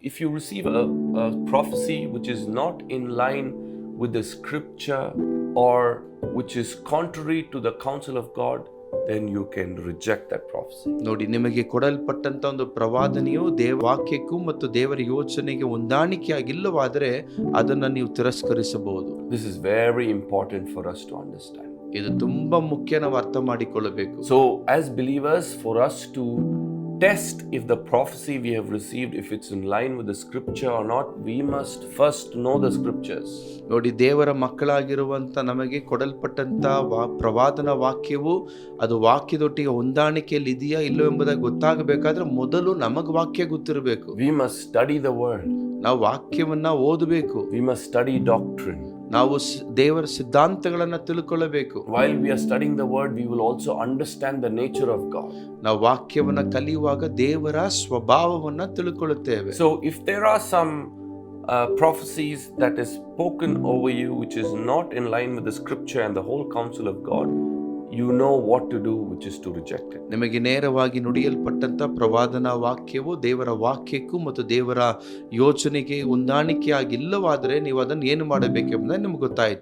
if you receive a prophecy which is not in line with the scripture or which is contrary to the counsel of God, then you can reject that prophecy. ನೋಡಿ, ನಿಮಗೆ ಕೊಡಲ್ಪಟ್ಟಂತ ಒಂದು ಪ್ರವಾದನೆಯು ವಾಕ್ಯಕ್ಕೂ ಮತ್ತು ದೇವರ ಯೋಚನೆಗೆ ಹೊಂದಾಣಿಕೆ ಆಗಿಲ್ಲವಾದರೆ ಅದನ್ನ ನೀವು ತಿರಸ್ಕರಿಸಬಹುದು. This is very important for us to understand. ಇದು ತುಂಬಾ ಮುಖ್ಯ, ನಾವು ಅರ್ಥ ಮಾಡಿಕೊಳ್ಳಬೇಕು. So as believers, for us to test if the prophecy we have received, if it's in line with the scripture or not, we must first know the scriptures. ನೋಡಿ, ದೇವರ ಮಕ್ಕಳಾಗಿರುವಂತ ನಮಗೆ ಕೊಡಲ್ಪಟ್ಟಂತ ಪ್ರವಾದನ ವಾಕ್ಯವು ಅದು ವಾಕ್ಯದೊಟ್ಟಿಗೆ ಹೊಂದಾಣಿಕೆಯಲ್ಲಿ ಇದೆಯಾ ಇಲ್ಲೋ ಎಂಬುದಾಗಿ ಗೊತ್ತಾಗಬೇಕಾದ್ರೆ ಮೊದಲು ನಮಗೆ ವಾಕ್ಯ ಗೊತ್ತಿರಬೇಕು. We must study the word. ನಾವು ವಾಕ್ಯವನ್ನ ಓದಬೇಕು. We must study doctrine. ನಾವು ದೇವರ ಸಿದ್ಧಾಂತಗಳನ್ನ ತಿಳ್ಕೊಳ್ಳಬೇಕು. While we are studying the word, we will also understand the nature of God. ನಾವು ವಾಕ್ಯವನ್ನ ಕಲಿಯುವಾಗ ದೇವರ ಸ್ವಭಾವವನ್ನ ತಿಳ್ಕೊಳ್ಳುತ್ತೇವೆ. So if there are some prophecies that is spoken over you which is not in line with the scripture and the whole counsel of God, you know what to do, which is to reject it. ನಿಮಗೆ ನೇರವಾಗಿ ನುಡಿಯಲ್ಪಟ್ಟಂತ ಪ್ರವಾದನಾ ವಾಕ್ಯವು ದೇವರ ವಾಕ್ಯಕ್ಕೂ ಮತ್ತು ದೇವರ ಯೋಚನೆಗೆ ಹೊಂದಾಣಿಕೆ ಆಗಿಲ್ಲವಾದರೆ ನೀವು ಅದನ್ನು ಏನು ಮಾಡಬೇಕೆಂಬುದನ್ನು ನಿಮಗೆ ಗೊತ್ತಾಯಿತು.